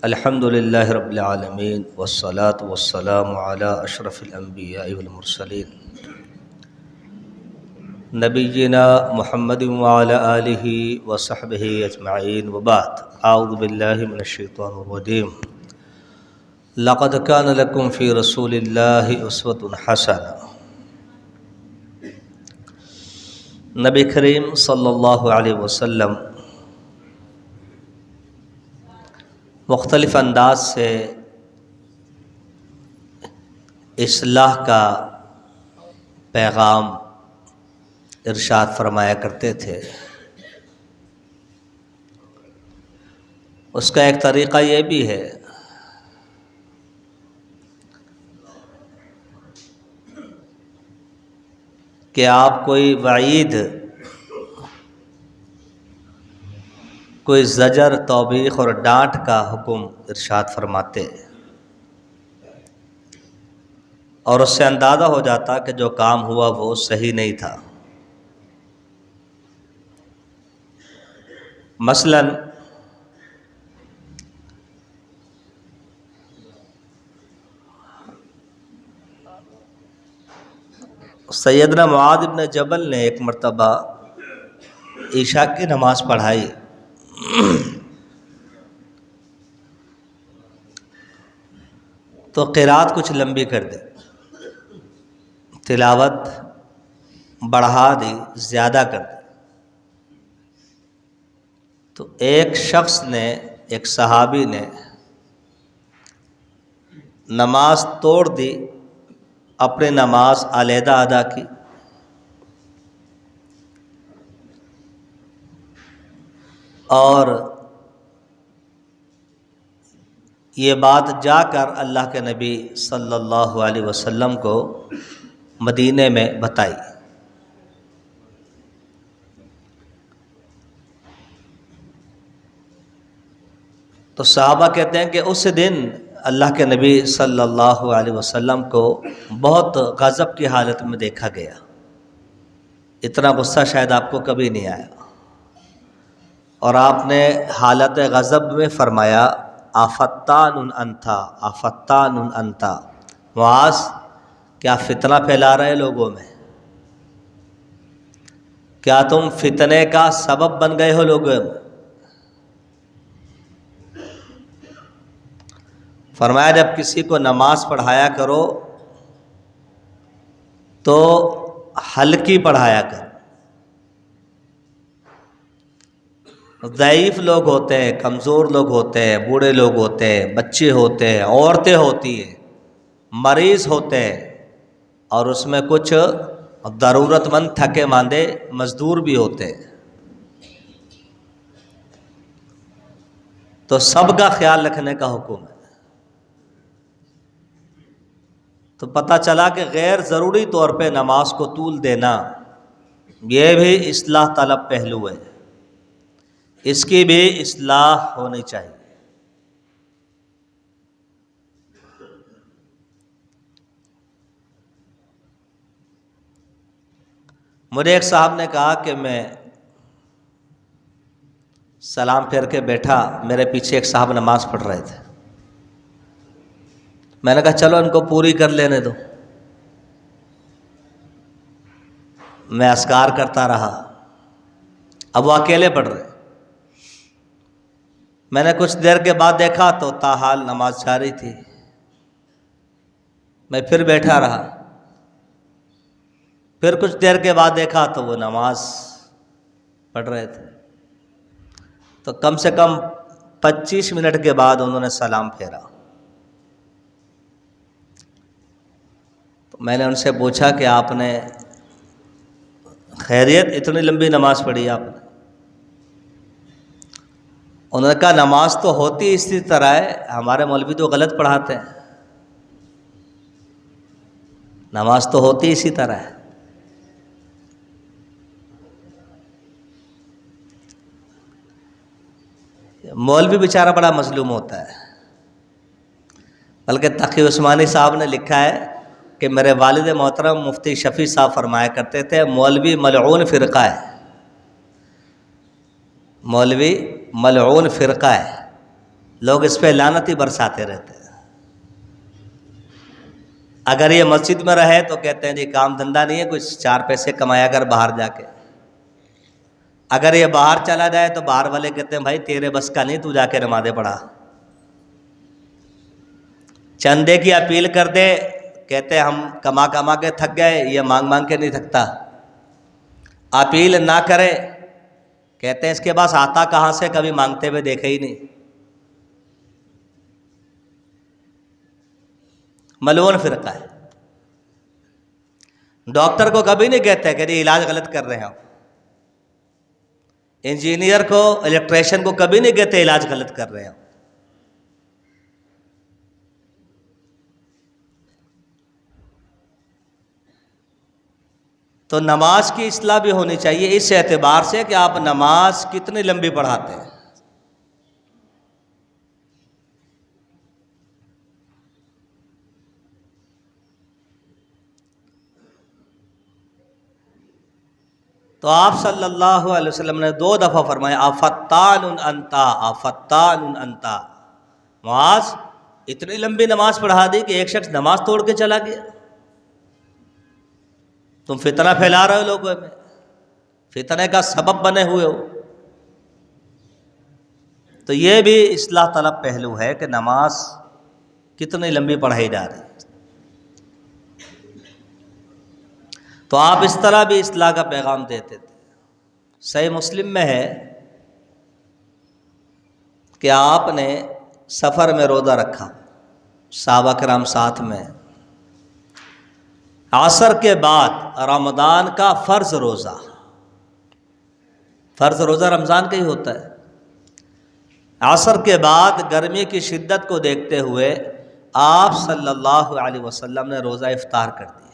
الحمد للہ رب العالمین والصلاة والسلام علی اشرف الانبیاء والمرسلین نبینا محمد وعلی آلہ وصحبہ اجمعین وبعد اعوذ باللہ من الشیطان الرجیم لقد کان لکم فی رسول اللہ اسوۃ حسنہ۔ نبی کریم صلی اللہ علیہ وسلم مختلف انداز سے اصلاح کا پیغام ارشاد فرمایا کرتے تھے۔ اس کا ایک طریقہ یہ بھی ہے کہ آپ کوئی وعید، کوئی زجر، توبیخ اور ڈانٹ کا حکم ارشاد فرماتے اور اس سے اندازہ ہو جاتا کہ جو کام ہوا وہ صحیح نہیں تھا۔ مثلا سیدنا معاذ بن جبل نے ایک مرتبہ عشاء کی نماز پڑھائی، تو قرات کچھ لمبی کر دی، تلاوت بڑھا دی، زیادہ کر دی۔ تو ایک شخص نے، ایک صحابی نے نماز توڑ دی، اپنی نماز علیحدہ ادا کی اور یہ بات جا کر اللہ کے نبی صلی اللہ علیہ وسلم کو مدینے میں بتائی۔ تو صحابہ کہتے ہیں کہ اس دن اللہ کے نبی صلی اللہ علیہ وسلم کو بہت غضب کی حالت میں دیکھا گیا۔ اتنا غصہ شاید آپ کو کبھی نہیں آیا، اور آپ نے حالت غضب میں فرمایا آفتان انتا، آفتان انتا، معاذ کیا فتنہ پھیلا رہے لوگوں میں؟ کیا تم فتنے کا سبب بن گئے ہو لوگوں میں؟ فرمایا جب کسی کو نماز پڑھایا کرو تو ہلکی پڑھایا کرو۔ ضعیف لوگ ہوتے ہیں، کمزور لوگ ہوتے ہیں، بوڑھے لوگ ہوتے ہیں، بچے ہوتے ہیں، عورتیں ہوتی ہیں، مریض ہوتے ہیں، اور اس میں کچھ ضرورت مند تھکے ماندے مزدور بھی ہوتے ہیں۔ تو سب کا خیال رکھنے کا حکم ہے۔ تو پتہ چلا کہ غیر ضروری طور پہ نماز کو طول دینا یہ بھی اصلاح طلب پہلو ہے، اس کی بھی اصلاح ہونی چاہیے۔ مجھے ایک صاحب نے کہا کہ میں سلام پھیر کے بیٹھا، میرے پیچھے ایک صاحب نماز پڑھ رہے تھے۔ میں نے کہا چلو ان کو پوری کر لینے دو۔ میں اذکار کرتا رہا، اب وہ اکیلے پڑھ رہے۔ میں نے کچھ دیر کے بعد دیکھا تو تاحال نماز جاری تھی۔ میں پھر بیٹھا رہا، پھر کچھ دیر کے بعد دیکھا تو وہ نماز پڑھ رہے تھے۔ تو کم سے کم 25 منٹ کے بعد انہوں نے سلام پھیرا۔ تو میں نے ان سے پوچھا کہ آپ نے خیریت، اتنی لمبی نماز پڑھی آپ نے؟ انہوں نے کہا نماز تو ہوتی اسی طرح ہے، ہمارے مولوی تو غلط پڑھاتے ہیں، نماز تو ہوتی اسی طرح ہے۔ مولوی بیچارہ بڑا مظلوم ہوتا ہے، بلکہ تقی عثمانی صاحب نے لکھا ہے کہ میرے والد محترم مفتی شفیع صاحب فرمایا کرتے تھے مولوی ملعون فرقہ ہے، مولوی ملعون فرقہ ہے۔ لوگ اس پہ لعنت ہی برساتے رہتے ہیں۔ اگر یہ مسجد میں رہے تو کہتے ہیں جی کام دھندہ نہیں ہے، کچھ چار پیسے کمایا کر باہر جا کے۔ اگر یہ باہر چلا جائے تو باہر والے کہتے ہیں بھائی تیرے بس کا نہیں، تو جا کے نمازیں پڑھا۔ چندے کی اپیل کر دے، کہتے ہیں ہم کما کما کے تھک گئے، یہ مانگ مانگ کے نہیں تھکتا۔ اپیل نہ کرے، کہتے ہیں اس کے پاس آتا کہاں سے، کبھی مانگتے ہوئے دیکھے ہی نہیں۔ ملعون فرقہ ہے۔ ڈاکٹر کو کبھی نہیں کہتے کہ یہ علاج غلط کر رہے ہیں آپ۔ انجینئر کو، الیکٹریشین کو کبھی نہیں کہتے علاج غلط کر رہے ہیں آپ۔ تو نماز کی اصلاح بھی ہونی چاہیے اس اعتبار سے کہ آپ نماز کتنی لمبی پڑھاتے ہیں۔ تو آپ صلی اللہ علیہ وسلم نے 2 دفعہ فرمایا افتان انتا، افتان انتا۔ معاذ اتنی لمبی نماز پڑھا دی کہ ایک شخص نماز توڑ کے چلا گیا۔ تم فتنہ پھیلا رہے ہو لوگوں میں، فتنے کا سبب بنے ہوئے ہو۔ تو یہ بھی اصلاح طلب پہلو ہے کہ نماز کتنی لمبی پڑھائی جا رہی ہے۔ تو آپ اس طرح بھی اصلاح کا پیغام دیتے تھے۔ صحیح مسلم میں ہے کہ آپ نے سفر میں روزہ رکھا، صحابہ کرام ساتھ میں، عصر کے بعد رمضان کا فرض روزہ رمضان کا ہی ہوتا ہے، عصر کے بعد گرمی کی شدت کو دیکھتے ہوئے آپ صلی اللہ علیہ وسلم نے روزہ افطار کر دیا۔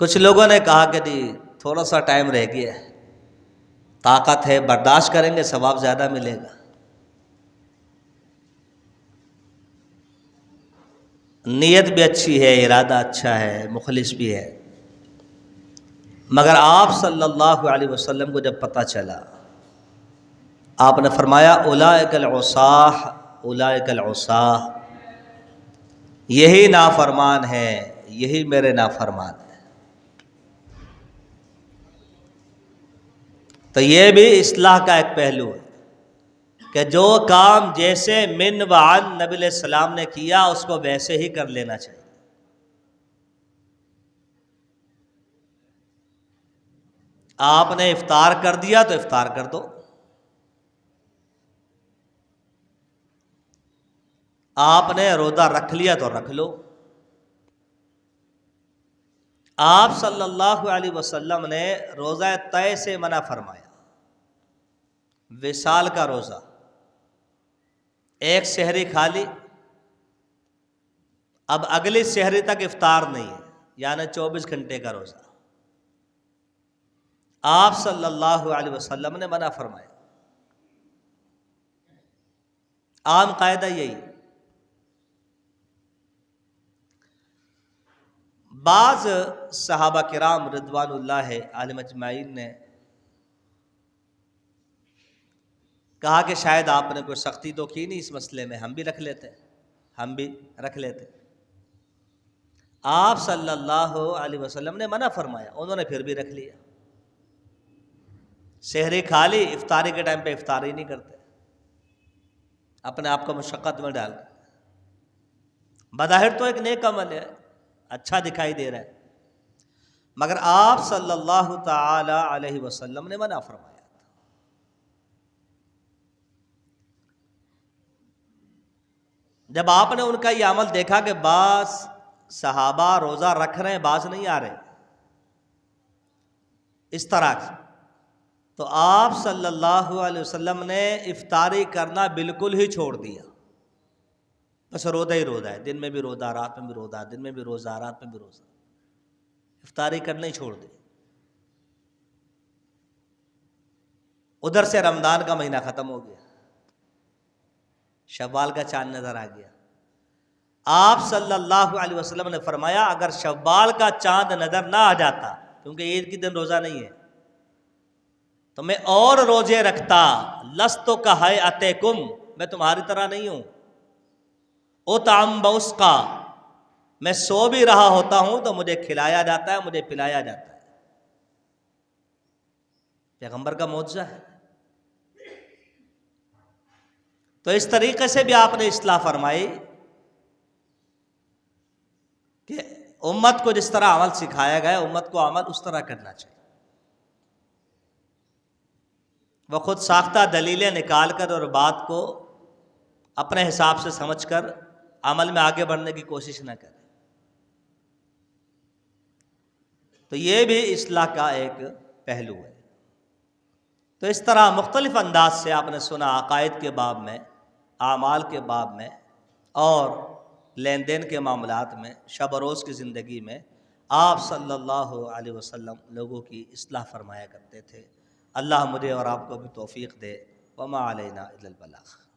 کچھ لوگوں نے کہا کہ جی تھوڑا سا ٹائم رہ گیا ہے، طاقت ہے، برداشت کریں گے ثواب زیادہ ملے گا۔ نیت بھی اچھی ہے، ارادہ اچھا ہے، مخلص بھی ہے، مگر آپ صلی اللہ علیہ وسلم کو جب پتہ چلا، آپ نے فرمایا اولئک العصاہ، اولئک العصاہ، یہی نافرمان ہیں، یہی میرے نافرمان ہیں۔ تو یہ بھی اصلاح کا ایک پہلو ہے کہ جو کام جیسے من و عن نبی علیہ السلام نے کیا اس کو ویسے ہی کر لینا چاہیے۔ آپ نے افطار کر دیا تو افطار کر دو، آپ نے روزہ رکھ لیا تو رکھ لو۔ آپ صلی اللہ علیہ وسلم نے روزہ طے سے منع فرمایا، وصال کا روزہ، ایک سحری کھا لی، اب اگلی سحری تک افطار نہیں ہے، یعنی 24 گھنٹے کا روزہ، آپ صلی اللہ علیہ وسلم نے منع فرمایا۔ عام قاعدہ یہی۔ بعض صحابہ کرام رضوان اللہ علیہم اجمعین نے کہا کہ شاید آپ نے کوئی سختی تو کی نہیں اس مسئلے میں، ہم بھی رکھ لیتے۔ آپ صلی اللہ علیہ وسلم نے منع فرمایا، انہوں نے پھر بھی رکھ لیا۔ سحری کھا لی، افطاری کے ٹائم پہ افطاری نہیں کرتے، اپنے آپ کو مشقت میں ڈال۔ بظاہر تو ایک نیک عمل ہے، اچھا دکھائی دے رہا ہے، مگر آپ صلی اللہ تعالی علیہ وسلم نے منع فرمایا۔ جب آپ نے ان کا یہ عمل دیکھا کہ بعض صحابہ روزہ رکھ رہے ہیں، بعض نہیں آ رہے اس طرح، تو آپ صلی اللہ علیہ وسلم نے افطاری کرنا بالکل ہی چھوڑ دیا۔ بس روزہ ہی روزہ ہے، دن میں بھی روزہ، رات میں بھی روزہ، دن میں بھی روزہ، رات میں بھی روزہ، افطاری کرنا ہی چھوڑ دی۔ ادھر سے رمضان کا مہینہ ختم ہو گیا، شوال کا چاند نظر آ گیا۔ آپ صلی اللہ علیہ وسلم نے فرمایا اگر شوال کا چاند نظر نہ آ جاتا، کیونکہ عید کے دن روزہ نہیں ہے، تو میں اور روزے رکھتا، لستو کا ہیئتکم، میں تمہاری طرح نہیں ہوں، اطعم بوسقا، میں سو بھی رہا ہوتا ہوں تو مجھے کھلایا جاتا ہے، مجھے پلایا جاتا ہے۔ پیغمبر کا معجزہ ہے۔ تو اس طریقے سے بھی آپ نے اصلاح فرمائی کہ امت کو جس طرح عمل سکھایا گیا، امت کو عمل اس طرح کرنا چاہیے۔ وہ خود ساختہ دلیلیں نکال کر اور بات کو اپنے حساب سے سمجھ کر عمل میں آگے بڑھنے کی کوشش نہ کرے۔ تو یہ بھی اصلاح کا ایک پہلو ہے۔ تو اس طرح مختلف انداز سے آپ نے سنا عقائد کے باب میں، اعمال کے باب میں، اور لین دین کے معاملات میں، شب و روز کی زندگی میں آپ صلی اللہ علیہ وسلم لوگوں کی اصلاح فرمایا کرتے تھے۔ اللہ مجھے اور آپ کو بھی توفیق دے۔ وما علینا الا البلاغ۔